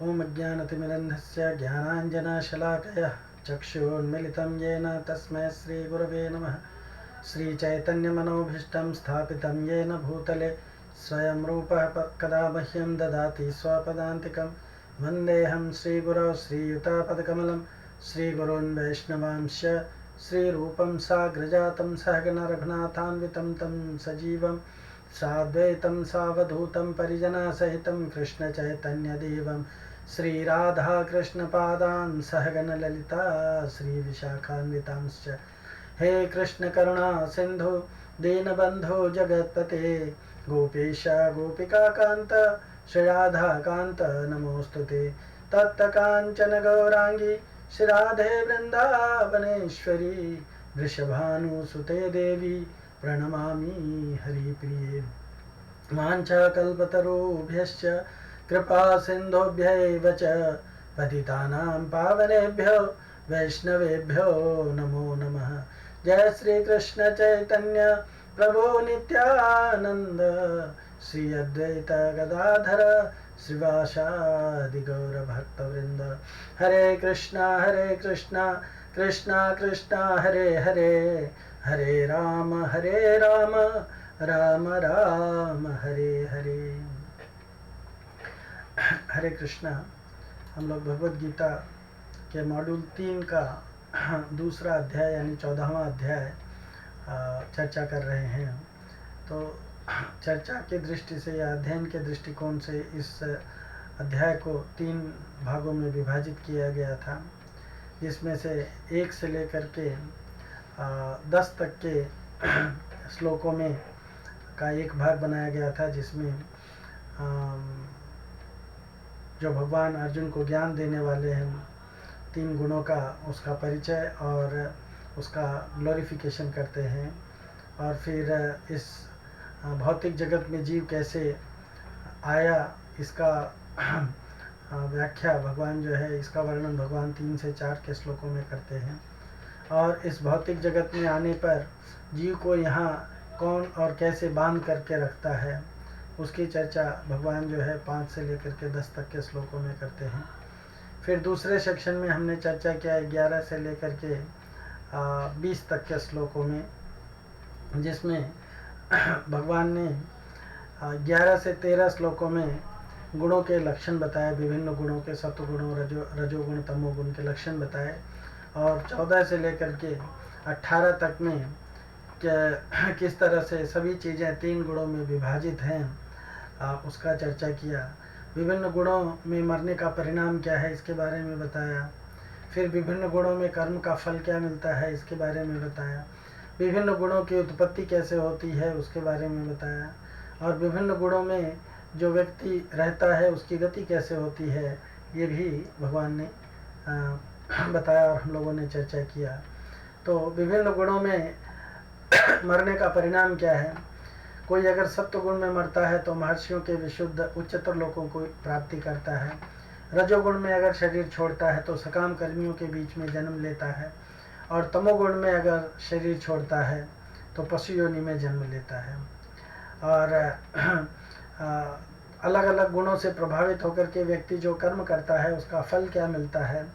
ओम अज्ञानतिमिरन्धस्य ज्ञानाञ्जनशलाकया चक्षुरुन्मिलितं येन तस्मै श्रीगुरवे नमः। श्रीचैतन्यमनोभीष्टं स्थापितं येन भूतले स्वयं रूपः कदा मह्यं ददाति स्वपदान्तिकं। वन्देऽहं श्रीगुरौ श्रीयुतापदकमलं श्रीगुरून् वैष्णवांश्च श्रीरूपं साग्रजातं सहगण रघुनाथान्वितं तं सजीवं साद्वैतं सावधूतं परिजनसहितं कृष्णचैतन्यदेवं श्रीराधाकृष्णपादान् सहगण ललिता श्रीविशाखान्वितांश्च। हे कृष्ण करुणा सिंधु दीनबंधु जगत्पते गोपेश गोपिकाकांत श्री राधाकांत नमोस्तुते। तप्तकांचन गौरांगी श्री राधे वृंदावनेश्वरी वृषभानुसुते देवी प्रणमामि हरिप्रिये। वाञ्छाकल्पतरुभ्यश्च कृपा सिन्धुभ्यैव च पतितानां पावनेभ्यो वैष्णवेभ्यो नमो नमः। जय श्री कृष्ण चैतन्य प्रभु नित्यानंद श्री अद्वैत गदाधर श्रीवासादि गौर भक्तवृंद। हरे कृष्णा कृष्णा कृष्णा हरे हरे हरे राम राम राम हरे हरे। हरे कृष्णा। हम लोग भगवद गीता के मॉड्यूल 3 का दूसरा अध्याय यानी 14वां अध्याय चर्चा कर रहे हैं। तो चर्चा की दृष्टि से या अध्ययन के दृष्टिकोण से इस अध्याय को 3 भागों में विभाजित किया गया था, जिसमें से 1 से लेकर के 10 तक के श्लोकों में का एक भाग बनाया गया था, जिसमें जो भगवान अर्जुन को ज्ञान देने वाले हैं 3 गुणों का उसका परिचय और उसका ग्लोरिफिकेशन करते हैं। और फिर इस भौतिक जगत में जीव कैसे आया इसका व्याख्या भगवान जो है, इसका वर्णन भगवान 3 से 4 के श्लोकों में करते हैं। और इस भौतिक जगत में आने पर जीव को यहाँ कौन और कैसे बांध करके रखता है, उसकी चर्चा भगवान जो है 5 से लेकर के 10 तक के श्लोकों में करते हैं। फिर दूसरे सेक्शन में हमने चर्चा किया 11 से लेकर के 20 तक के श्लोकों में, जिसमें भगवान ने 11 से 13 श्लोकों में गुणों के लक्षण बताए, विभिन्न गुणों के सत्वगुणों रजोगुण तमोगुण के लक्षण बताए। और 14 से लेकर के 18 तक में किस तरह से सभी चीज़ें 3 गुणों में विभाजित हैं उसका चर्चा किया। विभिन्न गुणों में मरने का परिणाम क्या है इसके बारे में बताया। फिर विभिन्न गुणों में कर्म का फल क्या मिलता है इसके बारे में बताया। विभिन्न गुणों की उत्पत्ति कैसे होती है उसके बारे में बताया। और विभिन्न गुणों में जो व्यक्ति रहता है उसकी गति कैसे होती है ये भी भगवान ने बताया और हम लोगों ने चर्चा किया। तो विभिन्न गुणों में मरने का परिणाम क्या है। कोई अगर सत्व गुण में मरता है तो महर्षियों के विशुद्ध उच्चतर लोकों को प्राप्ति करता है। रजोगुण में अगर शरीर छोड़ता है तो सकाम कर्मियों के बीच में जन्म लेता है। और तमोगुण में अगर शरीर छोड़ता है तो पशु योनि में जन्म लेता है। और अलग अलग गुणों से प्रभावित होकर के व्यक्ति जो कर्म करता है उसका फल क्या मिलता है।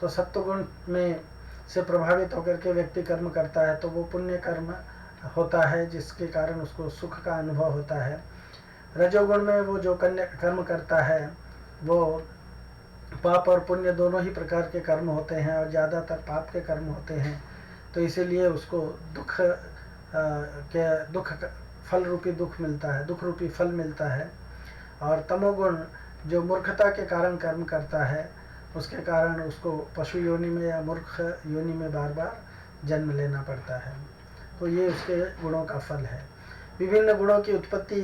तो सत्वगुण में से प्रभावित होकर के व्यक्ति कर्म करता है तो वो पुण्य कर्म होता है, जिसके कारण उसको सुख का अनुभव होता है। रजोगुण में वो जो कर्म करता है वो पाप और पुण्य दोनों ही प्रकार के कर्म होते हैं और ज़्यादातर पाप के कर्म होते हैं, तो इसीलिए उसको दुख फल रूपी दुख मिलता है, दुख रूपी फल मिलता है। और तमोगुण जो मूर्खता के कारण कर्म करता है उसके कारण उसको पशु योनि में या मूर्ख योनि में बार बार जन्म लेना पड़ता है। तो ये उसके गुणों का फल है। विभिन्न गुणों की उत्पत्ति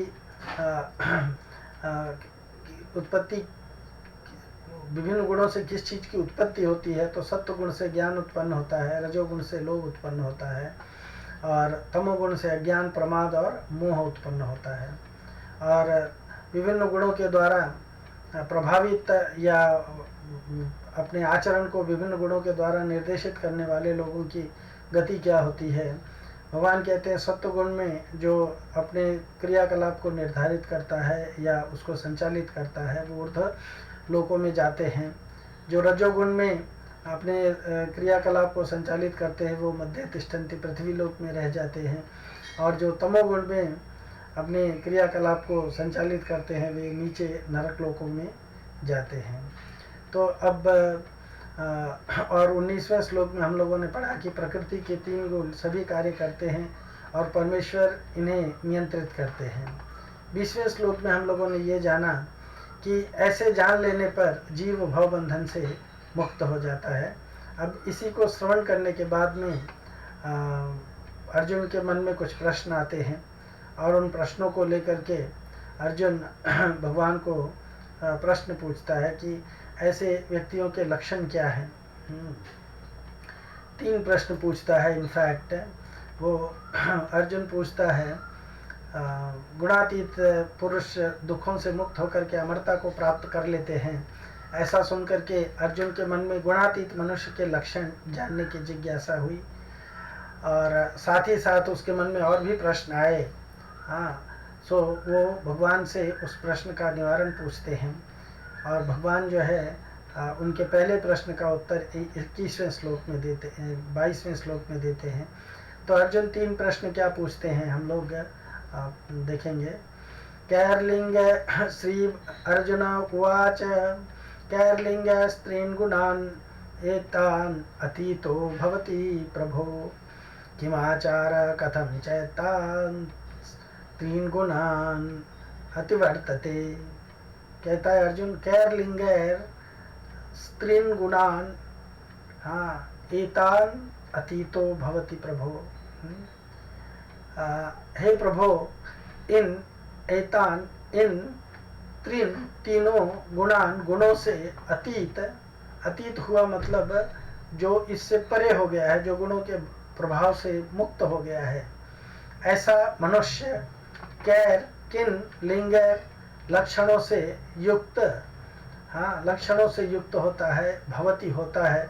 विभिन्न गुणों से किस चीज़ की उत्पत्ति होती है। तो सत्व गुण से ज्ञान उत्पन्न होता है, रजोगुण से लोभ उत्पन्न होता है और तमोगुण से अज्ञान प्रमाद और मोह उत्पन्न होता है। और विभिन्न गुणों के द्वारा प्रभावित या अपने आचरण को विभिन्न गुणों के द्वारा निर्देशित करने वाले लोगों की गति क्या होती है भगवान कहते हैं सत्वगुण में जो अपने क्रियाकलाप को निर्धारित करता है या उसको संचालित करता है वो ऊर्ध्व लोकों में जाते हैं। जो रजोगुण में अपने क्रियाकलाप को संचालित करते हैं वो मध्य तिष्ठन्ति पृथ्वी लोक में रह जाते हैं, और जो तमोगुण में अपने क्रियाकलाप को संचालित करते हैं वे नीचे नरक लोकों में जाते हैं। तो अब और 19वें श्लोक में हम लोगों ने पढ़ा कि प्रकृति के 3 गुण सभी कार्य करते हैं और परमेश्वर इन्हें नियंत्रित करते हैं। 20वें श्लोक में हम लोगों ने ये जाना कि ऐसे जान लेने पर जीव भव बंधन से मुक्त हो जाता है। अब इसी को श्रवण करने के बाद में अर्जुन के मन में कुछ प्रश्न आते हैं और उन प्रश्नों को लेकर के अर्जुन भगवान को प्रश्न पूछता है कि ऐसे व्यक्तियों के लक्षण क्या हैं। 3 प्रश्न पूछता है। इनफैक्ट वो अर्जुन पूछता है गुणातीत पुरुष दुखों से मुक्त होकर के अमरता को प्राप्त कर लेते हैं। ऐसा सुनकर के अर्जुन के मन में गुणातीत मनुष्य के लक्षण जानने की जिज्ञासा हुई, और साथ ही साथ उसके मन में और भी प्रश्न आए। सो वो भगवान से उस प्रश्न का निवारण पूछते हैं, और भगवान जो है उनके पहले प्रश्न का उत्तर 21वें श्लोक में देते हैं, 22वें श्लोक में देते हैं। तो अर्जुन 3 प्रश्न क्या पूछते हैं हम लोग देखेंगे। कैर्लिंग श्री अर्जुन उवाच कैर्लिंग स्त्रीन् गुणान् एतान् अतीतो भवति प्रभो किमाचार कथं चैतान् स्त्रीन् गुणान् अतिवर्तते। कहता है अर्जुन कैर्लिंगैर स्त्रीन् गुणान् एतान् अतीतो भवति प्रभो। हे प्रभो इन एतान इन तीनों गुणान गुणों से अतीत हुआ मतलब जो इससे परे हो गया है, जो गुणों के प्रभाव से मुक्त हो गया है, ऐसा मनुष्य कैर किन लिंग लक्षणों से युक्त लक्षणों से युक्त होता है, भवती होता है।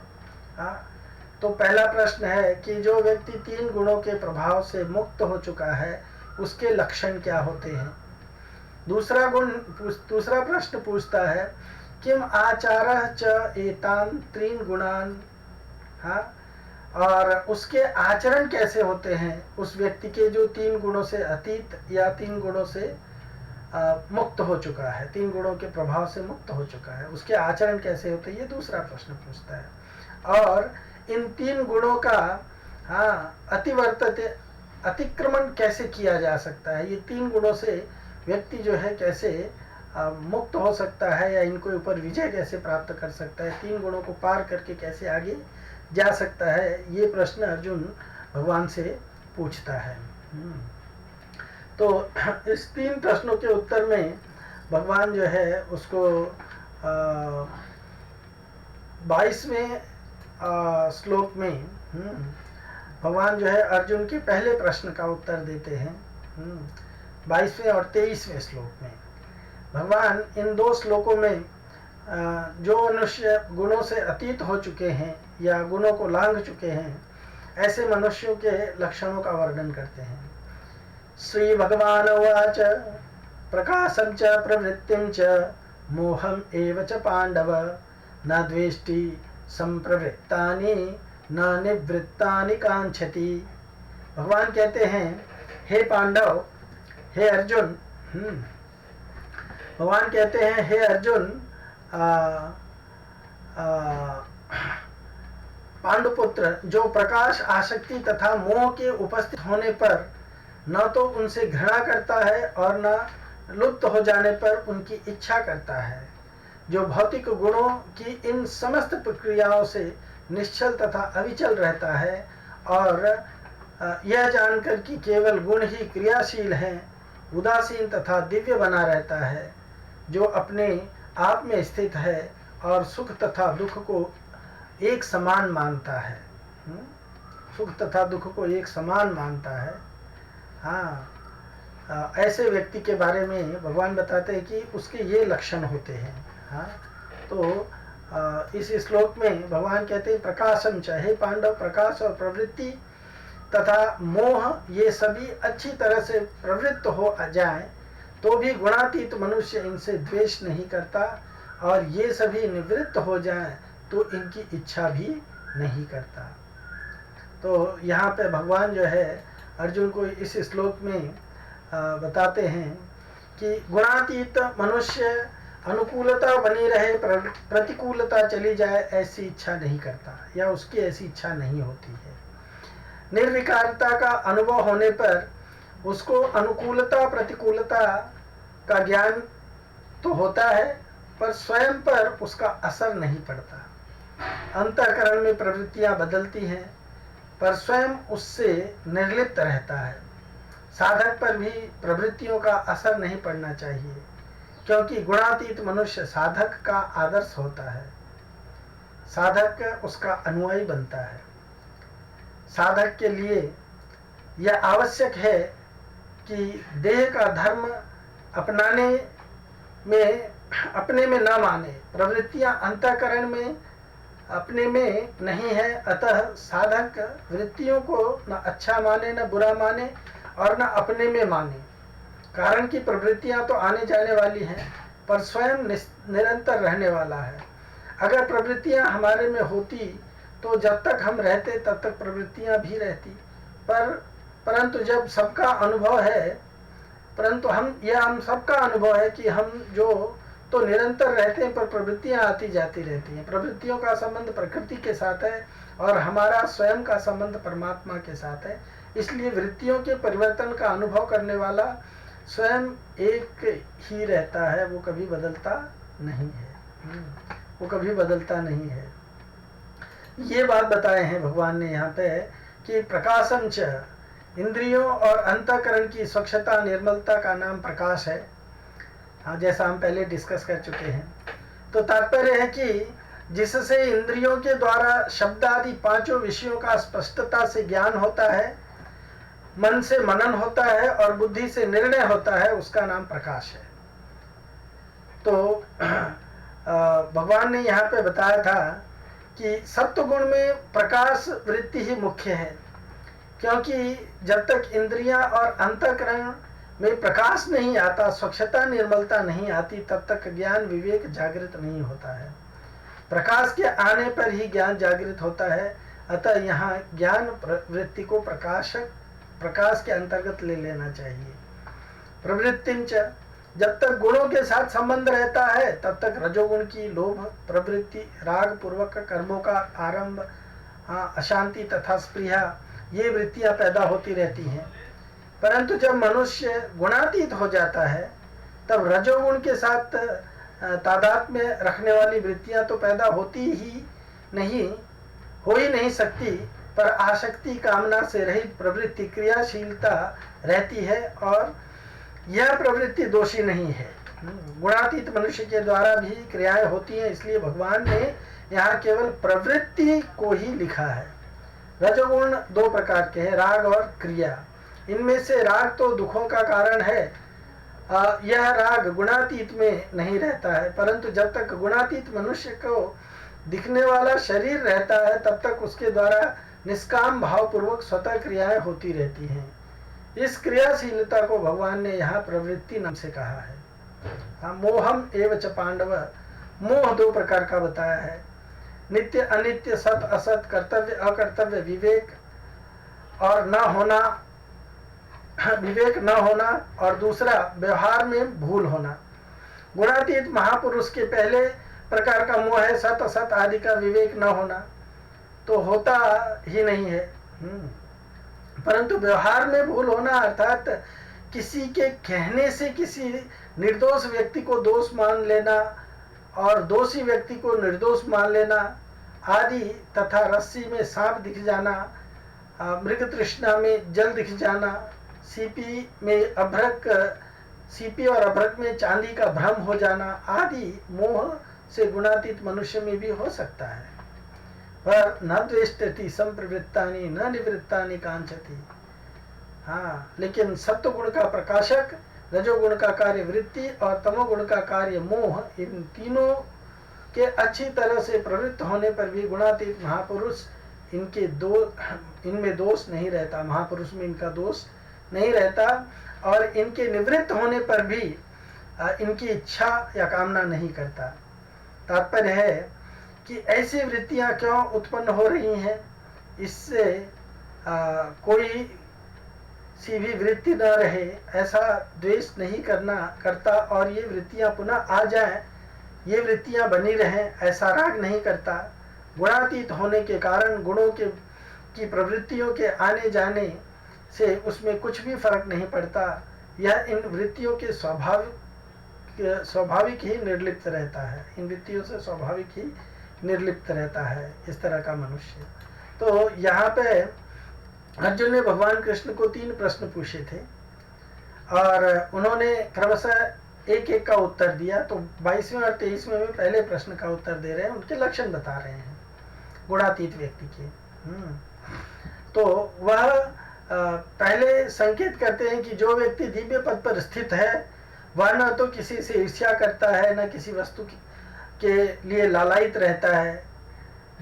तो पहला प्रश्न है कि जो व्यक्ति 3 गुणों के प्रभाव से मुक्त हो चुका है उसके लक्षण क्या होते हैं। दूसरा प्रश्न पूछता है किम आचारः च एतान् 3 गुणान्, और उसके आचरण कैसे होते हैं उस व्यक्ति के जो 3 गुणों से अतीत या 3 गुणों से मुक्त हो चुका है, 3 गुणों के प्रभाव से मुक्त हो चुका है, उसके आचरण कैसे होते हैं, ये दूसरा प्रश्न पूछता है। और इन 3 गुणों का अतिक्रमण कैसे किया जा सकता है, ये 3 गुणों से व्यक्ति जो है कैसे मुक्त हो सकता है या इनको ऊपर विजय कैसे प्राप्त कर सकता है, 3 गुणों को पार करके कैसे आगे जा सकता है, ये प्रश्न अर्जुन भगवान से पूछता है। तो इस 3 प्रश्नों के उत्तर में भगवान जो है उसको 22वें श्लोक में भगवान जो है अर्जुन के पहले प्रश्न का उत्तर देते हैं। 22वें और 23वें श्लोक में भगवान इन 2 श्लोकों में जो मनुष्य गुणों से अतीत हो चुके हैं या गुणों को लांघ चुके हैं ऐसे मनुष्यों के लक्षणों का वर्णन करते हैं। श्री भगवान उवाच प्रकाशं च प्रवृत्तिं च मोहम् एव च पांडव न द्वेष्टि संप्रवृत्तानि न निवृत्तानि कांक्षति। भगवान कहते हैं हे पांडव, हे अर्जुन, भगवान कहते हैं हे अर्जुन, पांडुपुत्र जो प्रकाश आसक्ति तथा मोह के उपस्थित होने पर न तो उनसे घृणा करता है और न लुप्त हो जाने पर उनकी इच्छा करता है, जो भौतिक गुणों की इन समस्त प्रक्रियाओं से निश्चल तथा अविचल रहता है और यह जानकर कि केवल गुण ही क्रियाशील हैं, उदासीन तथा दिव्य बना रहता है, जो अपने आप में स्थित है और सुख तथा दुख को एक समान मानता है। सुख तथा दुख को एक समान मानता है। ऐसे व्यक्ति के बारे में भगवान बताते हैं कि उसके ये लक्षण होते हैं। तो इस श्लोक में भगवान कहते हैं प्रकाशम च, हे पांडव, प्रकाश और प्रवृत्ति तथा मोह ये सभी अच्छी तरह से प्रवृत्त हो जाएं तो भी गुणातीत मनुष्य इनसे द्वेष नहीं करता, और ये सभी निवृत्त हो जाएं तो इनकी इच्छा भी नहीं करता। तो यहाँ पे भगवान जो है अर्जुन को इस श्लोक में बताते हैं कि गुणातीत मनुष्य अनुकूलता बनी रहे, प्रतिकूलता चली जाए, ऐसी इच्छा नहीं करता, या उसकी ऐसी इच्छा नहीं होती है। निर्विकारता का अनुभव होने पर उसको अनुकूलता प्रतिकूलता का ज्ञान तो होता है, पर स्वयं पर उसका असर नहीं पड़ता। अंतःकरण में प्रवृत्तियां बदलती हैं, पर स्वयं उससे निर्लिप्त रहता है। साधक पर भी प्रवृत्तियों का असर नहीं पड़ना चाहिए, क्योंकि गुणातीत मनुष्य साधक का आदर्श होता है, साधक उसका अनुयायी बनता है। साधक के लिए यह आवश्यक है कि देह का धर्म अपने में न माने, प्रवृत्तियां अंतःकरण में अपने में नहीं है, अतः साधक वृत्तियों को न अच्छा माने न बुरा माने और न अपने में माने। कारण कि प्रवृत्तियां तो आने जाने वाली हैं, पर स्वयं निरंतर रहने वाला है। अगर प्रवृत्तियां हमारे में होती तो जब तक हम रहते तब तक प्रवृत्तियां भी रहती, परंतु जब सबका अनुभव है, हम सबका अनुभव है कि हम जो तो निरंतर रहते हैं, पर प्रवृत्तियां आती जाती रहती हैं। प्रवृत्तियों का संबंध प्रकृति के साथ है और हमारा स्वयं का संबंध परमात्मा के साथ है। इसलिए वृत्तियों के परिवर्तन का अनुभव करने वाला स्वयं एक ही रहता है, वो कभी बदलता नहीं है, वो कभी बदलता नहीं है। ये बात बताए हैं भगवान ने यहाँ पे कि प्रकाशम च, इंद्रियों और अंतःकरण की स्वच्छता निर्मलता का नाम प्रकाश है। हाँ, जैसा हम पहले डिस्कस कर चुके हैं। तो तात्पर्य है कि जिससे इंद्रियों के द्वारा शब्द आदि पांचों विषयों का स्पष्टता से ज्ञान होता है, मन से मनन होता है और बुद्धि से निर्णय होता है, उसका नाम प्रकाश है। तो भगवान ने यहाँ पे बताया था कि सत्व गुण में प्रकाश वृत्ति ही मुख्य है, क्योंकि जब तक इंद्रियां और अंतःकरण में प्रकाश नहीं आता, स्वच्छता निर्मलता नहीं आती, तब तक ज्ञान विवेक जागृत नहीं होता है। प्रकाश के आने पर ही ज्ञान जागृत होता है। अतः यहाँ ज्ञान वृत्ति को प्रकाश के अंतर्गत ले लेना चाहिए। प्रवृत्तिंच, जब तक गुणों के साथ संबंध रहता है तब तक रजोगुण की लोभ प्रवृत्ति, राग पूर्वक कर्मों का आरंभ, अशांति तथा स्पृहा, ये वृत्तियां पैदा होती रहती हैं। परंतु जब मनुष्य गुणातीत हो जाता है तब रजोगुण के साथ तादाद में रखने वाली वृत्तियां तो पैदा हो ही नहीं सकती, पर आसक्ति कामना से रहित प्रवृत्ति क्रियाशीलता रहती है, और यह प्रवृत्ति दोषी नहीं है। गुणातीत मनुष्य के द्वारा भी क्रियाएं होती हैं, इसलिए भगवान ने यहाँ केवल प्रवृत्ति को ही लिखा है। रजोगुण दो प्रकार के हैं, राग और क्रिया। इनमें से राग तो दुखों का कारण है, यह राग गुणातीत में नहीं रहता है, परंतु जब तक गुणातीत मनुष्य को दिखने वाला शरीर रहता है तब तक उसके द्वारा निष्काम भाव पूर्वक स्वतः क्रियाएं होती रहती हैं। इस क्रियाशीलता को भगवान ने यहाँ प्रवृत्ति नाम से कहा है। मोहम एवं च पांडव, मोह दो प्रकार का बताया है, नित्य अनित्य, सत असत, कर्तव्य अकर्तव्य, विवेक न होना, और दूसरा व्यवहार में भूल होना। गुणातीत महापुरुष के पहले प्रकार का मोह है सत असत आदि का विवेक न होना, तो होता ही नहीं है। परंतु व्यवहार में भूल होना अर्थात किसी के कहने से किसी निर्दोष व्यक्ति को दोष मान लेना और दोषी व्यक्ति को निर्दोष मान लेना आदि, तथा रस्सी में सांप दिख जाना, मृग तृष्णा में जल दिख जाना, सीपी और अभ्रक में चांदी का भ्रम हो जाना आदि मोह से गुणातीत मनुष्य में भी हो सकता है। पर न द्वेष्टति संप्रवृत्तानि न निवृत्तानि कांक्षति। लेकिन सत्व गुण का प्रकाशक, रजोगुण का कार्य वृत्ति और तमोगुण का कार्य मोह, इन तीनों के अच्छी तरह से प्रवृत्त होने पर भी गुणातीत महापुरुष इनमें दोष नहीं रहता, महापुरुष में इनका दोष नहीं रहता, और इनके निवृत्त होने पर भी इनकी इच्छा या कामना नहीं करता। तात्पर्य है कि ऐसी वृत्तियां क्यों उत्पन्न हो रही हैं, इससे कोई सी भी वृत्ति न रहे, ऐसा द्वेष नहीं करता, और ये वृत्तियां पुनः आ जाएं, ये वृत्तियां बनी रहें, ऐसा राग नहीं करता। गुणातीत होने के कारण गुणों की प्रवृत्तियों के आने जाने से उसमें कुछ भी फर्क नहीं पड़ता। यह इन वृत्तियों के स्वाभाविक ही निर्लिप्त रहता है, इन वृत्तियों से स्वाभाविक ही निर्लिप्त रहता है इस तरह का मनुष्य। तो यहाँ पे अर्जुन ने भगवान कृष्ण को 3 प्रश्न पूछे थे, और उन्होंने क्रमशः एक एक का उत्तर दिया। तो 22वें और 23वें में पहले प्रश्न का उत्तर दे रहे हैं, उनके लक्षण बता रहे हैं गुणातीत व्यक्ति के। तो वह पहले संकेत करते हैं कि जो व्यक्ति दिव्य पद पर स्थित है वह न तो किसी से ईर्ष्या करता है, न किसी वस्तु के लिए लालायित रहता है।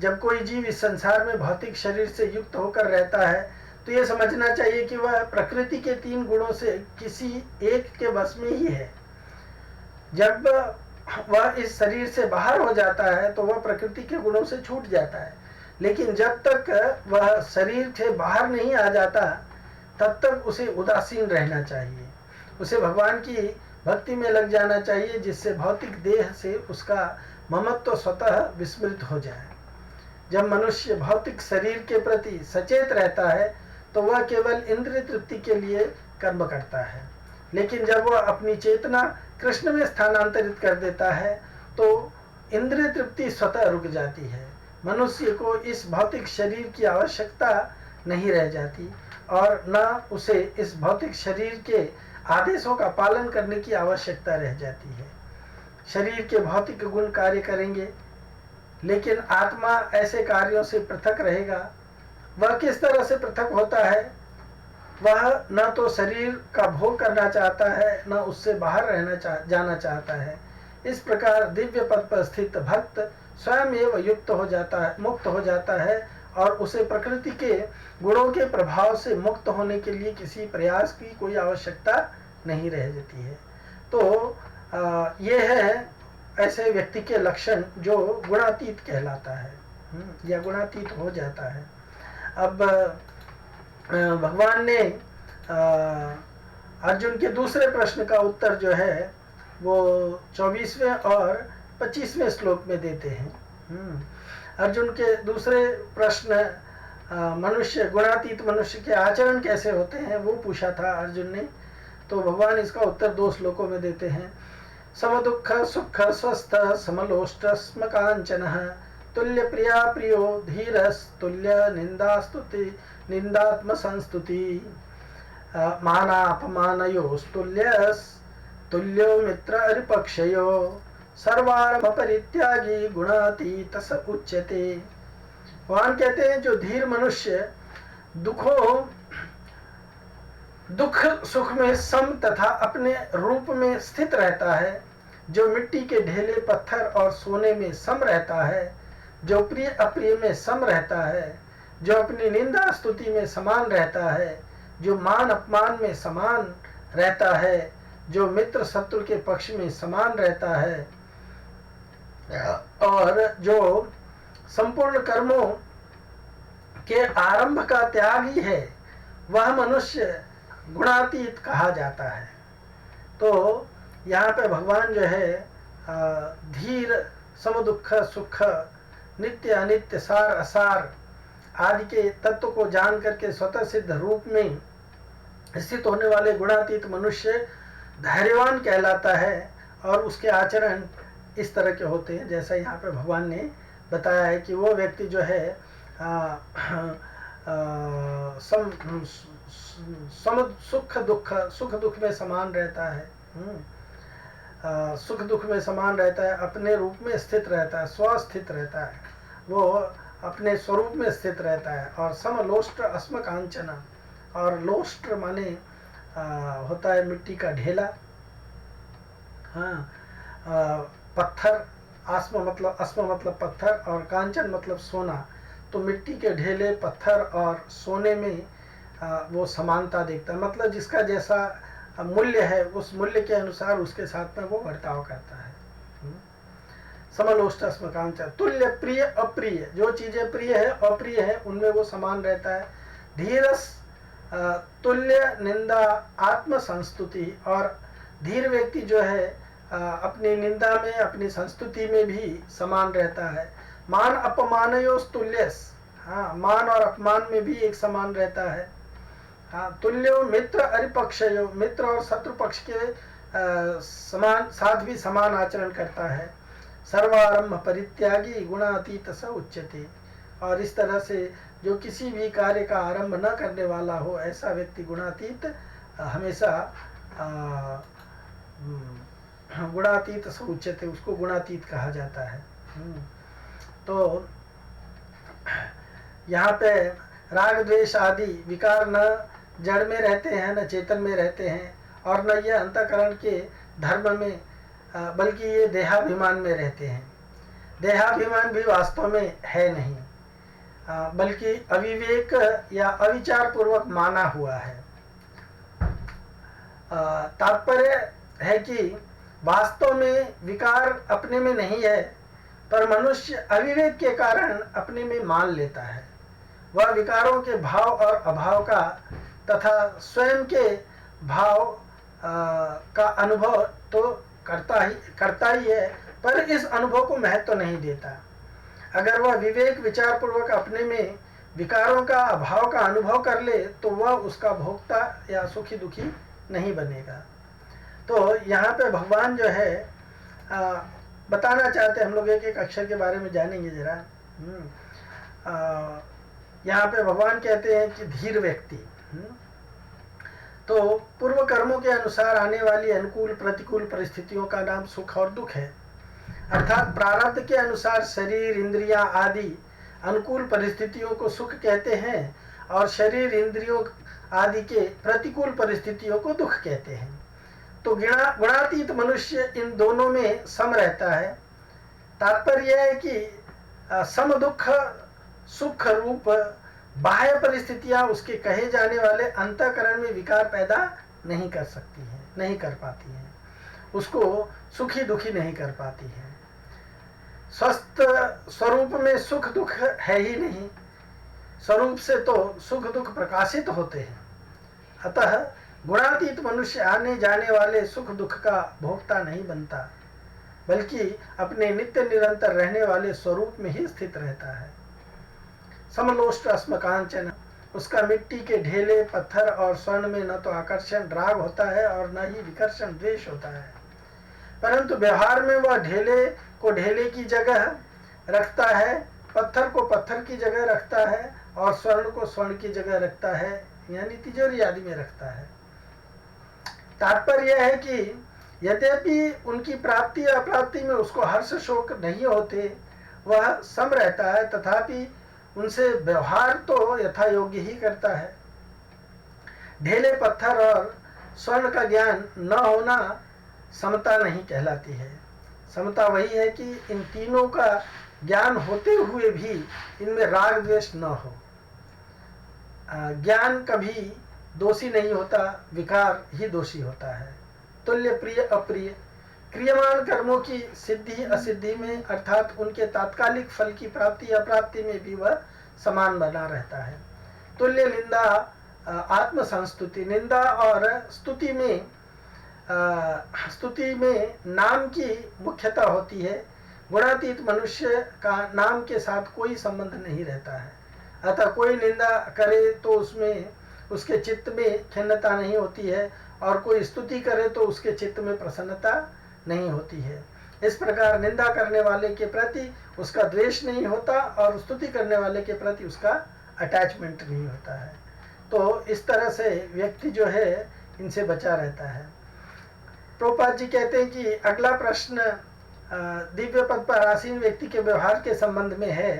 जब कोई जीव इस संसार में भौतिक शरीर से युक्त होकर रहता है तो ये समझना चाहिए कि वह प्रकृति के 3 गुणों से किसी एक के वश में ही है। जब वह इस शरीर से बाहर हो जाता है तो वह प्रकृति के गुणों से छूट जाता है, लेकिन जब तक वह शरीर से बाहर नहीं आ जाता तब तक उसे उदासीन रहना चाहिए, उसे भगवान की भक्ति में लग जाना चाहिए, जिससे भौतिक देह से उसका ममत्व स्वतः विस्मृत हो जाए। जब मनुष्य भौतिक शरीर के प्रति सचेत रहता है तो वह केवल इंद्रिय तृप्ति के लिए कर्म करता है, लेकिन जब वह अपनी चेतना कृष्ण में स्थानांतरित कर देता है तो इंद्रिय तृप्ति स्वतः रुक जाती है। मनुष्य को इस भौतिक शरीर की आवश्यकता नहीं रह जाती, और न उसे इस भौतिक शरीर के आदेशों का पालन करने की आवश्यकता रह जाती है। शरीर के भौतिक गुण कार्य करेंगे, लेकिन आत्मा ऐसे कार्यों से पृथक रहेगा। वह किस तरह से पृथक होता है? वह न तो शरीर का भोग करना चाहता है, न उससे बाहर जाना चाहता है। इस प्रकार दिव्य पद पर स्थित भक्त स्वयं एवं मुक्त हो जाता है, और उसे प्रकृति के गुणों के प्रभाव से मुक्त होने के लिए किसी प्रयास की कोई आवश्यकता नहीं रह जाती है। तो ये है ऐसे व्यक्ति के लक्षण जो गुणातीत कहलाता है, या गुणातीत हो जाता है। अब भगवान ने अर्जुन के दूसरे प्रश्न का उत्तर जो है वो 24वें और 25वें श्लोक में देते हैं। अर्जुन के दूसरे प्रश्न गुणातीत मनुष्य के आचरण कैसे होते हैं वो पूछा था अर्जुन ने। तो भगवान इसका उत्तर 2 श्लोकों में देते हैं। समदुःख सुख स्वस्थ समलोष्ट स्म कांचनः तुल्य प्रिया प्रियो धीरस् तुल्य निंदात्म संस्तुति मानापमानयोस्तुल्यस् तुल्यो मित्र अरिपक्षयो सर्वारम्भ परित्यागी गुणातीत स उच्यते। भगवान कहते हैं जो धीर मनुष्य दुख सुख में सम तथा अपने रूप में स्थित रहता है, जो मिट्टी के ढेले पत्थर और सोने में सम रहता है, जो प्रिय अप्रिय में सम रहता है, जो अपनी निंदा स्तुति में समान रहता है, जो मान अपमान में समान रहता है, जो मित्र शत्रु के पक्ष में समान रहता है, और जो संपूर्ण कर्मों के आरंभ का त्यागी है, वह मनुष्य गुणातीत कहा जाता है। तो यहाँ पे भगवान जो है धीर समदुःख सुख नित्य अनित्य सार असार आदि के तत्व को जान करके स्वतः सिद्ध रूप में स्थित होने वाले गुणातीत मनुष्य धैर्यवान कहलाता है, और उसके आचरण इस तरह के होते हैं जैसा यहाँ पे भगवान ने बताया है कि वो व्यक्ति जो है सुख दुख में समान रहता है, सुख दुख में समान रहता है, अपने रूप में स्थित रहता है, स्वस्थित रहता है, वो अपने स्वरूप में स्थित रहता है। और समलोष्ट अस्म कांचन, और लोष्ट माने होता है मिट्टी का ढेला, पत्थर, अस्म मतलब पत्थर, और कांचन मतलब सोना। तो मिट्टी के ढेले, पत्थर और सोने में वो समानता देखता है। मतलब जिसका जैसा मूल्य है उस मूल्य के अनुसार उसके साथ में वो बर्ताव करता है। समलोष्टास्मकांच, तुल्य प्रिय अप्रिय, जो चीजें प्रिय है अप्रिय है उनमें वो समान रहता है। धीरस तुल्य निंदा आत्म संस्तुति, और धीर व्यक्ति जो है अपनी निंदा में अपनी संस्तुति में भी समान रहता है। मान अपमानयोस तुल्यस, हाँ मान और अपमान में भी एक समान रहता है। हाँ तुल्यो मित्र अरिपक्षयो, मित्र और शत्रु पक्ष के समान साथ भी समान आचरण करता है। सर्वारंभ परित्यागी गुणातीत स उच्यते, और इस तरह से जो किसी भी कार्य का आरंभ न करने वाला हो ऐसा व्यक्ति गुणातीत हमेशा गुणातीत स उच्यते, उसको गुणातीत कहा जाता है। तो यहाँ पे राग द्वेष आदि विकार न जड़ में रहते हैं न चेतन में रहते हैं, और न ये अंतःकरण के धर्म में बल्कि ये देहाभिमान में रहते हैं। देहाभिमान भी वास्तव में है नहीं, बल्कि अविवेक या अविचार पूर्वक माना हुआ है। तात्पर्य है कि वास्तव में विकार अपने में नहीं है, पर मनुष्य अविवेक के कारण अपने में मान लेता है। वह विकारों के भाव और अभाव का तथा स्वयं के भाव का अनुभव तो करता ही है, पर इस अनुभव को महत्व नहीं देता। अगर वह विवेक विचार पूर्वक अपने में विकारों का अभाव का अनुभव कर ले तो वह उसका भोक्ता या सुखी दुखी नहीं बनेगा। तो यहाँ पे भगवान जो है बताना चाहते हैं, हम लोग एक एक अक्षर के बारे में जानेंगे जरा। यहाँ पे भगवान कहते हैं कि धीर व्यक्ति, तो पूर्व कर्मों के अनुसार आने वाली अनुकूल प्रतिकूल परिस्थितियों का नाम सुख और दुख है। अर्थात प्रारब्ध के अनुसार शरीर इंद्रियां आदि अनुकूल परिस्थितियों को सुख कहते हैं और शरीर इंद्रियों आदि के प्रतिकूल परिस्थितियों को दुख कहते हैं। तो गुणातीत मनुष्य इन दोनों में सम रहता है। तात्पर्य यह है कि सम दुख सुख रूप बाह्य परिस्थितियां उसके कहे जाने वाले अंतःकरण में विकार पैदा नहीं कर सकती हैं, नहीं कर पाती हैं, उसको सुखी दुखी नहीं कर पाती हैं। स्वस्थ स्वरूप में सुख दुख है ही नहीं, स्वरूप से तो सुख दुख प्रकाशित होते हैं। अतः गुणातीत मनुष्य आने जाने वाले सुख दुख का भोक्ता नहीं बनता, बल्कि अपने नित्य निरंतर रहने वाले स्वरूप में ही स्थित रहता है। समलोष्ट अस्मकांचन, उसका मिट्टी के ढेले पत्थर और स्वर्ण में न तो आकर्षण राग होता है और न ही विकर्षण द्वेष होता है, परंतु व्यवहार में वह ढेले को ढेले की जगह रखता है, पत्थर को पत्थर की जगह रखता है और स्वर्ण को स्वर्ण की जगह रखता है, यानी तिजोरी आदि में रखता है। तात्पर्य यह है कि यद्यपि उनकी प्राप्ति या अप्राप्ति में उसको हर्ष शोक नहीं होते, वह सम रहता है, तथापि उनसे व्यवहार तो यथा योग्य ही करता है। ढेले पत्थर और स्वर्ण का ज्ञान न होना समता नहीं कहलाती है। समता वही है कि इन तीनों का ज्ञान होते हुए भी इनमें राग द्वेष न हो। ज्ञान कभी दोषी नहीं होता, विकार ही दोषी होता है। तुल्य प्रिय अप्रिय, क्रियमान कर्मों की सिद्धि असिद्धि में अर्थात उनके तात्कालिक फल की प्राप्ति अप्राप्ति में भी वह समान बना रहता है। तुल्य निंदा आत्म संस्तुति, निंदा और स्तुति में नाम की मुख्यता होती है। गुणातीत मनुष्य का नाम के साथ कोई संबंध नहीं रहता है, अतः कोई निंदा करे तो उसमें उसके चित्त में खिन्नता नहीं होती है और कोई स्तुति करे तो उसके चित्त में प्रसन्नता नहीं होती है। इस प्रकार निंदा करने वाले के प्रति उसका द्वेष नहीं होता और स्तुति करने वाले के प्रति उसका अटैचमेंट नहीं होता है। तो इस तरह से व्यक्ति जो है इनसे बचा रहता है। प्रभुपाद जी कहते हैं कि अगला प्रश्न दिव्य पद पर आसीन व्यक्ति के व्यवहार के संबंध में है।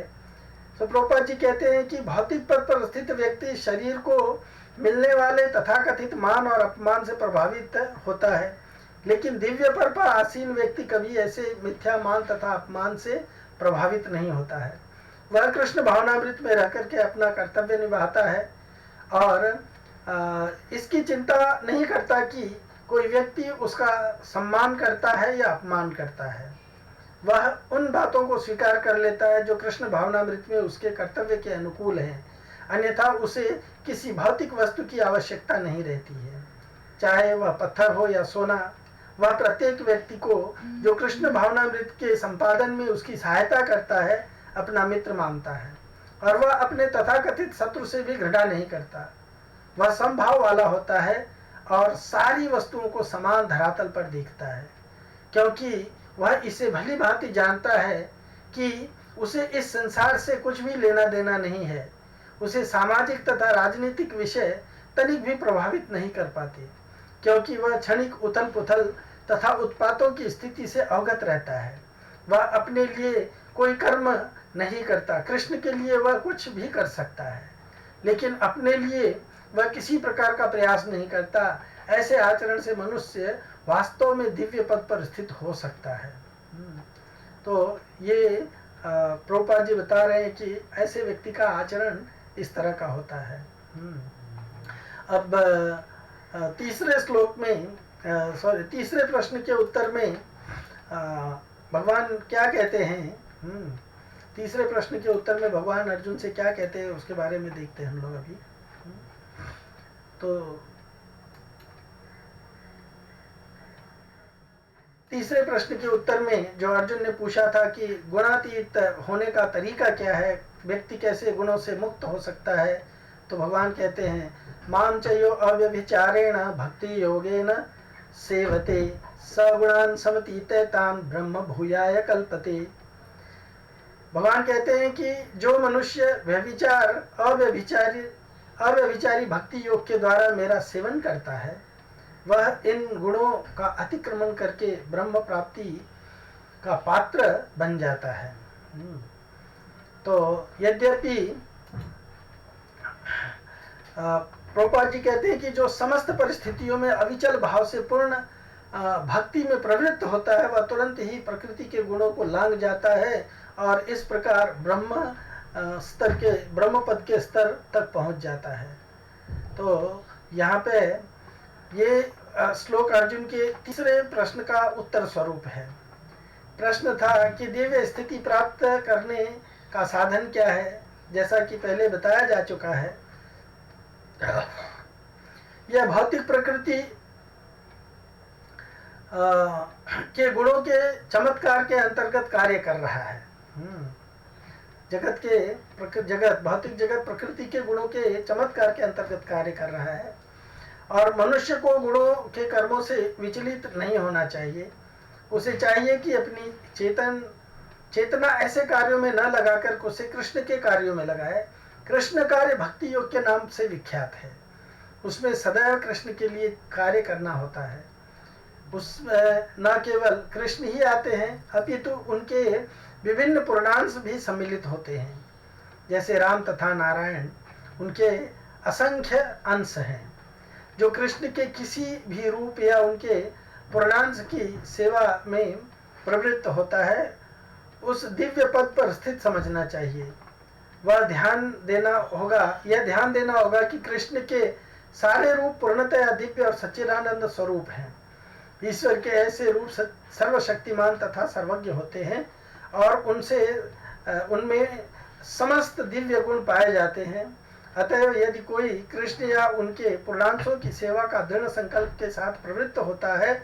तो प्रभुपाद जी कहते हैं कि भौतिक पद पर स्थित व्यक्ति शरीर को मिलने वाले तथाकथित मान और अपमान से प्रभावित होता है, लेकिन दिव्य पद पर आसीन व्यक्ति कभी ऐसे मिथ्या मान तथा अपमान से प्रभावित नहीं होता है। वह कृष्ण भावनामृत में रह करके अपना कर्तव्य निभाता है और इसकी चिंता नहीं करता कि कोई व्यक्ति उसका सम्मान करता है या अपमान करता है। वह उन बातों को स्वीकार कर लेता है जो कृष्ण भावनामृत में उसके कर्तव्य के अनुकूल हैं, अन्यथा उसे किसी भौतिक वस्तु की आवश्यकता नहीं रहती है, चाहे वह पत्थर हो या सोना। वह प्रत्येक व्यक्ति को जो कृष्ण भावनामृत के संपादन में उसकी सहायता करता है अपना मित्र मानता है, और वह अपने तथाकथित शत्रु से भी घृणा नहीं करता। वह समभाव वाला होता है और सारी वस्तुओं को समान धरातल पर देखता है, क्योंकि वह इसे भली भांति जानता है कि उसे इस संसार से कुछ भी लेना देना नहीं है। उसे सामाजिक तथा राजनीतिक विषय तनिक भी प्रभावित नहीं कर पाते, क्योंकि वह क्षणिक उथल पुथल तथा उत्पातों की स्थिति से अवगत रहता है। वह अपने लिए कोई कर्म नहीं करता। कृष्ण के लिए वह कुछ भी कर सकता है, लेकिन अपने लिए वह किसी प्रकार का प्रयास नहीं करता। ऐसे आचरण से मनुष्य वास्तव में दिव्य पद पर स्थित हो सकता है। तो ये प्रभुपाद जी बता रहे हैं कि ऐसे व्यक्ति का आचरण इस तरह का होता है। अब तीसरे श्लोक में तीसरे प्रश्न के उत्तर में भगवान क्या कहते हैं। तीसरे प्रश्न के उत्तर में भगवान अर्जुन से क्या कहते हैं उसके बारे में देखते हैं हम लोग अभी। तो तीसरे प्रश्न के उत्तर में जो अर्जुन ने पूछा था कि गुणातीत होने का तरीका क्या है, व्यक्ति कैसे गुणों से मुक्त हो सकता है, तो भगवान कहते हैं माम चयो अव्यभिचारेण भक्ति योगेन सेवते सगुणान समतीते तान ब्रह्म भूयाय कल्पते। भगवान कहते हैं कि जो मनुष्य व्यभिचार अव्यभिचारी भक्ति योग के द्वारा मेरा सेवन करता है, वह इन गुणों का अतिक्रमण करके ब्रह्म प्राप्ति का पात्र बन जाता है। तो यद्यपि प्रभुपाद जी कहते हैं कि जो समस्त परिस्थितियों में अविचल भाव से पूर्ण भक्ति में प्रवृत्त होता है, वह तुरंत ही प्रकृति के गुणों को लांघ जाता है और इस प्रकार ब्रह्म पद के स्तर तक पहुंच जाता है। तो यहाँ पे ये श्लोक अर्जुन के तीसरे प्रश्न का उत्तर स्वरूप है। प्रश्न था कि दिव्य स्थिति प्राप्त करने का साधन क्या है। जैसा कि पहले बताया जा चुका है, यह भौतिक प्रकृति के गुणों के चमत्कार के अंतर्गत कार्य कर रहा है। भौतिक जगत प्रकृति के गुणों के चमत्कार के अंतर्गत कार्य कर रहा है और मनुष्य को गुणों के कर्मों से विचलित नहीं होना चाहिए। उसे चाहिए कि अपनी चेतना ऐसे कार्यों में न लगाकर उसे कृष्ण के कार्यों में लगाए। कृष्ण कार्य भक्ति योग के नाम से विख्यात है। उसमें सदैव कृष्ण के लिए कार्य करना होता है। उसमें न केवल कृष्ण ही आते हैं अपितु उनके विभिन्न पूर्णांश भी सम्मिलित होते हैं। जैसे राम तथा नारायण, उनके असंख्य अंश हैं। जो कृष्ण के किसी भी रूप या उनके पूर्णांश की सेवा में प्रवृत्त होता है, उस दिव्य पद पर स्थित समझना चाहिए। यह ध्यान देना होगा कि कृष्ण के सारे रूप पूर्णतया दिव्य और सच्चिदानंद स्वरूप हैं। ईश्वर के ऐसे रूप सर्वशक्तिमान तथा सर्वज्ञ होते हैं और उनमें समस्त दिव्य गुण पाए जाते हैं। अतएव यदि कोई कृष्ण या उनके पूर्णांशों की सेवा का दृढ़ संकल्प के साथ प्रवृत्त होता है,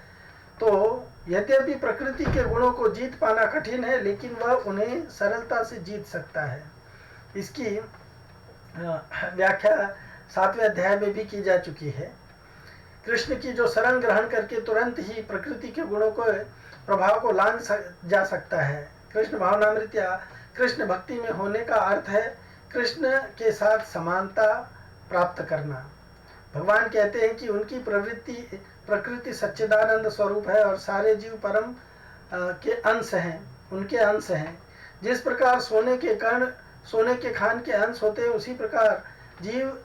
तो यद्यपि प्रकृति के गुणों को जीत पाना कठिन है, लेकिन वह उन्हें सरलता से जीत सकता है। इसकी व्याख्या 7वें अध्याय में भी की जा चुकी है। कृष्ण की जो शरण ग्रहण करके तुरंत ही प्रकृति के गुणों को प्रभाव को लांघ जा सकता है। कृष्ण भावनामृत या कृष्ण भक्ति में होने का अर्थ है कृष्ण के साथ समानता प्राप्त करना। भगवान कहते हैं कि उनकी प्रकृति सच्चिदानंद स्वरूप है और सारे जीव परम के अंश हैं, उनके अंश हैं। जिस प्रकार सोने के खान के अंश होते हैं, उसी प्रकार जीव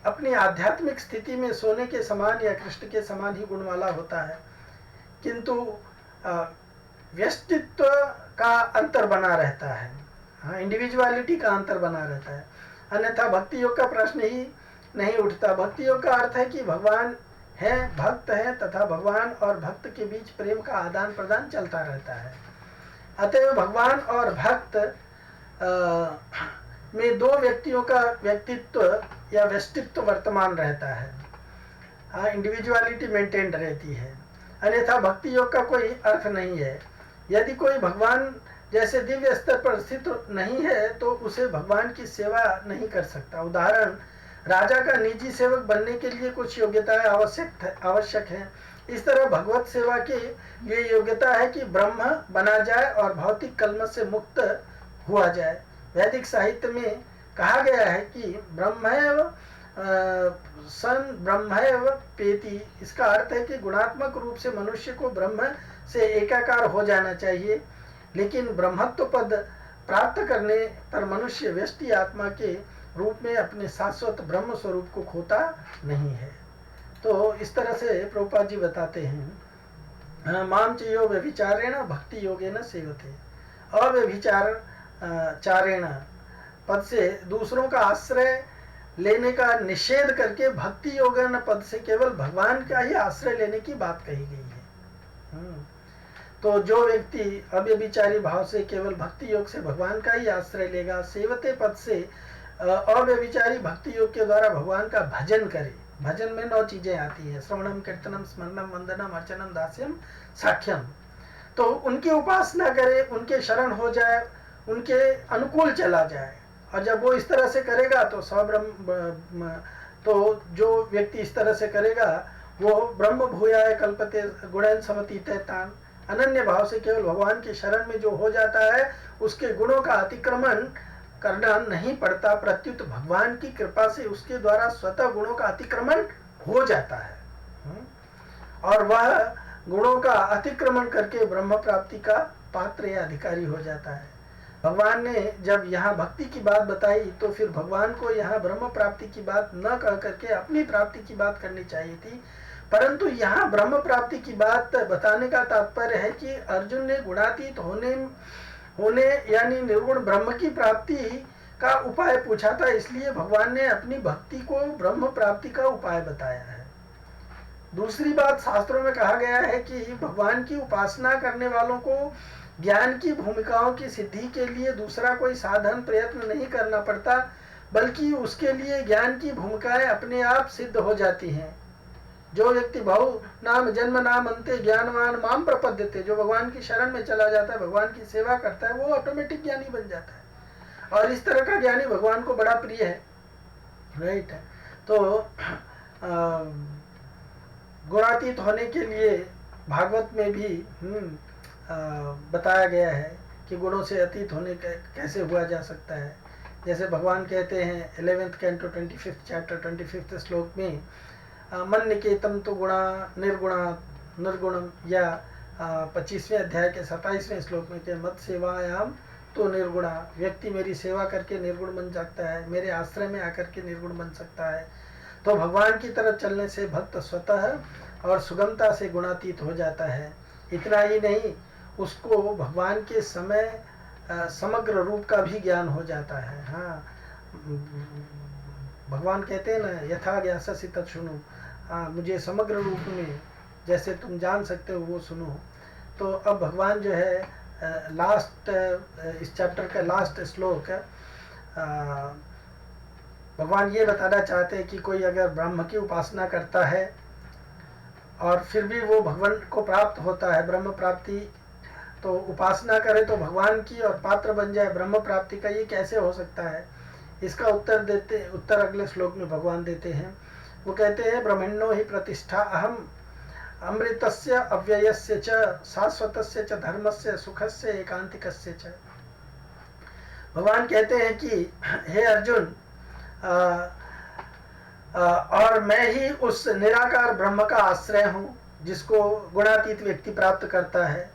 अपनी आध्यात्मिक स्थिति में सोने के समान या कृष्ण के समान ही गुण वाला होता है, किंतु व्यष्टित्व का अंतर बना रहता है। हाँ, इंडिविजुअलिटी का अंतर बना रहता है। अन्यथा भक्ति योग का प्रश्न ही नहीं उठता। भक्ति योग का अर्थ है कि भगवान है, भक्त है, तथा भगवान और भक्त के बीच प्रेम का आदान प्रदान चलता रहता है। अतएव भगवान और भक्त में दो व्यक्तियों का व्यक्तित्व या व्यक्तित्व वर्तमान रहता है। हाँ, इंडिविजुअलिटी मेंटेन्ड रहती है। अन्यथा भक्ति योग का कोई अर्थ नहीं है। यदि कोई भगवान जैसे दिव्य स्तर पर स्थित नहीं है तो उसे भगवान की सेवा नहीं कर सकता। उदाहरण, राजा का निजी सेवक बनने के लिए कुछ योग्यताएं आवश्यक है। इस तरह भगवत सेवा की ये योग्यता है कि ब्रह्म बना जाए और भौतिक कलमश से मुक्त हुआ जाए। वैदिक साहित्य में कहा गया है कि ब्रह्मैव सन ब्रह्मैव पेति। इसका अर्थ है कि गुणात्मक रूप से मनुष्य को ब्रह्म से एकाकार हो जाना चाहिए, लेकिन ब्रह्मत्व पद प्राप्त करने पर मनुष्य व्यष्टि आत्मा के रूप में अपने शाश्वत ब्रह्म स्वरूप को खोता नहीं है। तो इस तरह से प्रभुपाद जी बताते हैं, माम च यो व्यभिचारेण भक्ति योगेन सेवते। अव्यभिचार चारेण पद से दूसरों का आश्रय लेने का निषेध करके भक्ति योगन पद से केवल भगवान का ही आश्रय लेने की बात कही गई है। तो जो व्यक्ति अव्यभिचारी भाव से केवल भक्ति योग से भगवान का ही आश्रय लेगा, सेवते पद से अव्यभिचारी भक्ति योग के द्वारा भगवान का भजन करे। भजन में 9 चीजें आती है, श्रवणम कीर्तनम स्मरणम वंदनम अर्चनम दास्यम साख्यम। तो उनकी उपासना करे, उनके शरण हो जाए, उनके अनुकूल चला जाए। और जब वो इस तरह से करेगा तो सब्रह्म, तो जो व्यक्ति इस तरह से करेगा वो ब्रह्म भूयाय कल्पते गुणैन समतीते तान। अनन्य भाव से केवल भगवान के शरण में जो हो जाता है उसके गुणों का अतिक्रमण करना नहीं पड़ता, प्रत्युत भगवान की कृपा से उसके द्वारा स्वतः गुणों का अतिक्रमण हो जाता है और वह गुणों का अतिक्रमण करके ब्रह्म प्राप्ति का पात्र या अधिकारी हो जाता है। भगवान ने जब यहाँ भक्ति की बात बताई तो फिर भगवान को यहाँ ब्रह्म प्राप्ति की बात न कह करके अपनी प्राप्ति की बात करनी चाहिए थी, परंतु यहाँ ब्रह्म प्राप्ति की बात बताने का तात्पर्य है कि अर्जुन ने गुणातीत होने यानी निर्गुण ब्रह्म की प्राप्ति का उपाय पूछा था, इसलिए भगवान ने अपनी भक्ति को ब्रह्म प्राप्ति का उपाय बताया है। दूसरी बात, शास्त्रों में कहा गया है कि भगवान की उपासना करने वालों को ज्ञान की भूमिकाओं की सिद्धि के लिए दूसरा कोई साधन प्रयत्न नहीं करना पड़ता, बल्कि उसके लिए ज्ञान की भूमिकाएं अपने आप सिद्ध हो जाती हैं। जो व्यक्ति बहु नाम जन्म नाम अंते ज्ञानवान माम प्रपद्यते, जो भगवान की शरण में चला जाता है, भगवान की सेवा करता है, वो ऑटोमेटिक ज्ञानी बन जाता है और इस तरह का ज्ञानी भगवान को बड़ा प्रिय है। राइट। तो गुणातीत होने के लिए भागवत में भी बताया गया है कि गुणों से अतीत होने कैसे हुआ जा सकता है। जैसे भगवान कहते हैं 11th canto 25th chapter 25th श्लोक में, मन निकेतम तो गुणा निर्गुणा निर्गुणम, या 25वें अध्याय के 27वें श्लोक में के मत सेवायाम तो निर्गुणा, व्यक्ति मेरी सेवा करके निर्गुण बन सकता है, मेरे आश्रय में आकर के निर्गुण बन सकता है। तो भगवान की तरफ चलने से भक्त स्वतः और सुगमता से गुणातीत हो जाता है। इतना ही नहीं, उसको भगवान के समय समग्र रूप का भी ज्ञान हो जाता है। हाँ, भगवान कहते हैं ना, यथा ज्ञास्यसि तत् शृणु, हाँ मुझे समग्र रूप में जैसे तुम जान सकते हो वो सुनो। तो अब भगवान जो है लास्ट इस चैप्टर का लास्ट श्लोक भगवान ये बताना चाहते हैं कि कोई अगर ब्रह्म की उपासना करता है और फिर भी वो भगवान को प्राप्त होता है ब्रह्म प्राप्ति, तो उपासना करे तो भगवान की और पात्र बन जाए ब्रह्म प्राप्ति का, ये कैसे हो सकता है? इसका उत्तर अगले श्लोक में भगवान देते हैं। वो कहते हैं, ब्रह्मण्यो ही प्रतिष्ठा अहम अमृतस्य अव्ययस्य च शाश्वतस्य च धर्मस्य सुखस्य एकांतिकस्य च। भगवान कहते हैं कि हे अर्जुन, और मैं ही उस निराकार ब्रह्म का आश्रय हूँ जिसको गुणातीत व्यक्ति प्राप्त करता है,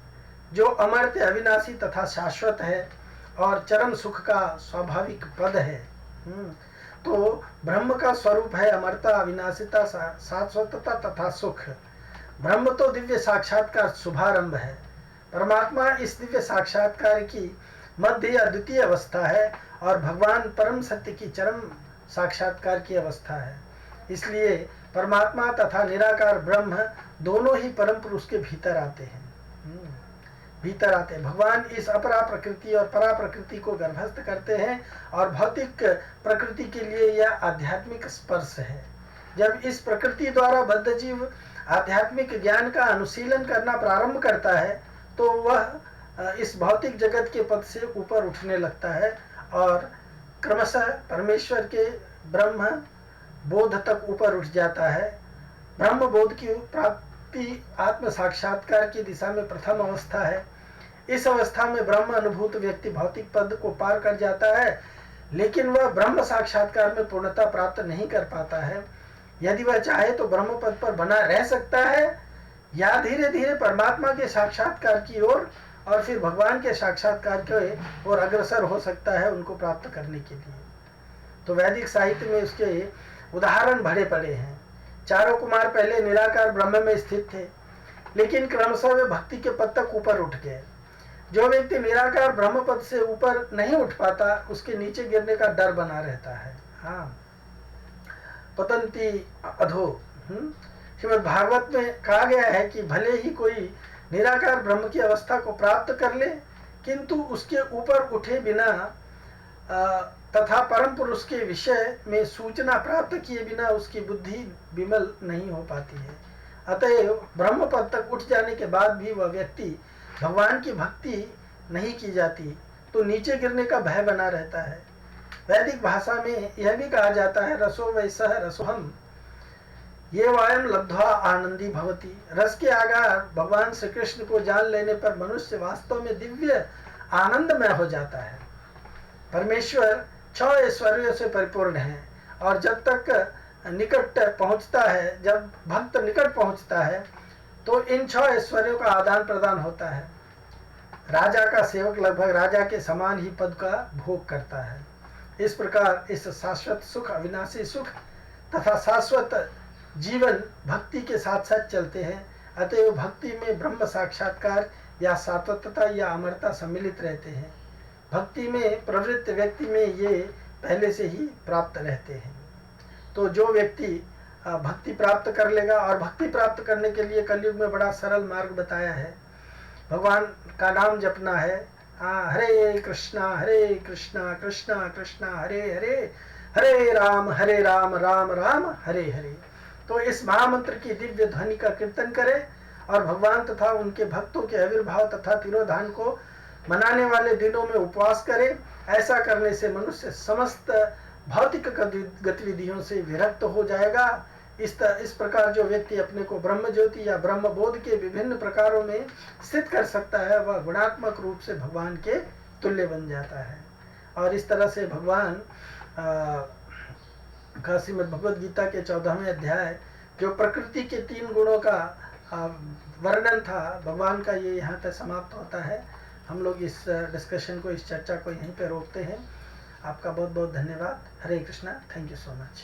जो अमर्त्य अविनाशी तथा शाश्वत है और चरम सुख का स्वाभाविक पद है। तो ब्रह्म का स्वरूप है अमरता, अविनाशिता, शाश्वतता तथा सुख। ब्रह्म तो दिव्य साक्षात्कार शुभारंभ है। परमात्मा इस दिव्य साक्षात्कार की मध्य या द्वितीय अवस्था है और भगवान परम सत्य की चरम साक्षात्कार की अवस्था है। इसलिए परमात्मा तथा निराकार ब्रह्म दोनों ही परम पुरुष के भीतर आते हैं। भीतर आते हैं। भगवान इस अपरा प्रकृति और परा प्रकृति को गर्भस्थ करते हैं और भौतिक प्रकृति के लिए यह आध्यात्मिक स्पर्श है। जब इस प्रकृति द्वारा बद्ध जीव आध्यात्मिक ज्ञान का अनुशीलन करना प्रारंभ करता है तो वह इस भौतिक जगत के पद से ऊपर उठने लगता है और क्रमशः परमेश्वर के ब्रह्म बोध तक ऊपर उठ जाता है। ब्रह्म बोध की प्राप्ति आत्म साक्षात्कार की दिशा में प्रथम अवस्था है। इस अवस्था में ब्रह्म अनुभूत व्यक्ति भौतिक पद को पार कर जाता है, लेकिन वह ब्रह्म साक्षात्कार में पूर्णता प्राप्त नहीं कर पाता है। यदि वह चाहे तो ब्रह्म पद पर बना रह सकता है या धीरे धीरे परमात्मा के साक्षात्कार की ओर और फिर भगवान के साक्षात्कार की ओर अग्रसर हो सकता है उनको प्राप्त करने के लिए। तो वैदिक साहित्य में उसके उदाहरण भरे पड़े हैं। चारों कुमार पहले निराकार ब्रह्म में स्थित थे, लेकिन क्रमशः वे भक्ति के पद तक ऊपर उठ गए। जो व्यक्ति निराकार ब्रह्म पद से ऊपर नहीं उठ पाता उसके नीचे गिरने का डर बना रहता है। हाँ, पतंती अधो। श्रीमद् भागवत में कहा गया है कि भले ही कोई निराकार ब्रह्म की अवस्था को प्राप्त कर ले, किंतु उसके ऊपर उठे बिना तथा परम पुरुष के विषय में सूचना प्राप्त किए बिना उसकी बुद्धि विमल नहीं हो पाती है। अतएव ब्रह्म पद तक उठ जाने के बाद भी वह व्यक्ति भगवान की भक्ति नहीं की जाती तो नीचे गिरने का भय बना रहता है। वैदिक भाषा में यह भी कहा जाता है, रसो वैसह रसोहम ये वायम लब्ध्वा आनंदी भवती। रस के आगार भगवान श्री कृष्ण को जान लेने पर मनुष्य वास्तव में दिव्य आनंदमय हो जाता है। परमेश्वर 6 ऐश्वर्यों से परिपूर्ण है और जब तक निकट पहुंचता है, जब भक्त निकट पहुंचता है तो इन 6 ऐश्वर्यों का आदान प्रदान होता है। राजा का सेवक लगभग राजा के समान ही पद का भोग करता है। इस प्रकार इस शाश्वत सुख, अविनाशी सुख तथा शाश्वत जीवन भक्ति के साथ साथ चलते हैं। अतएव भक्ति में ब्रह्म साक्षात्कार या सात्वतता या अमरता सम्मिलित रहते हैं। भक्ति में प्रवृत्त व्यक्ति में ये पहले से ही प्राप्त रहते हैं। तो जो व्यक्ति भक्ति प्राप्त कर लेगा, और भक्ति प्राप्त करने के लिए कलयुग में बड़ा सरल मार्ग बताया है। भगवान का नाम जपना है। हरे कृष्णा कृष्णा कृष्णा हरे हरे, हरे राम राम राम हरे हरे। तो इस महामंत्र की दिव्य ध्वनि का कीर्तन करें और भगवान तथा उनके भक्तों के आविर्भाव तथा तिरोधान को मनाने वाले दिनों में उपवास करें। ऐसा करने से मनुष्य समस्त भौतिक गतिविधियों से विरक्त हो जाएगा। इस प्रकार जो व्यक्ति अपने को ब्रह्म ज्योति या ब्रह्म बोध के विभिन्न प्रकारों में स्थित कर सकता है वह गुणात्मक रूप से भगवान के तुल्य बन जाता है। और इस तरह से भगवान का श्रीमद् भगवद गीता के 14वें अध्याय जो प्रकृति के 3 गुणों का वर्णन था भगवान का, ये यहाँ तक समाप्त होता है। हम लोग इस डिस्कशन को, इस चर्चा को यहीं पे रोकते हैं। आपका बहुत बहुत धन्यवाद। Hare Krishna. Thank you so much.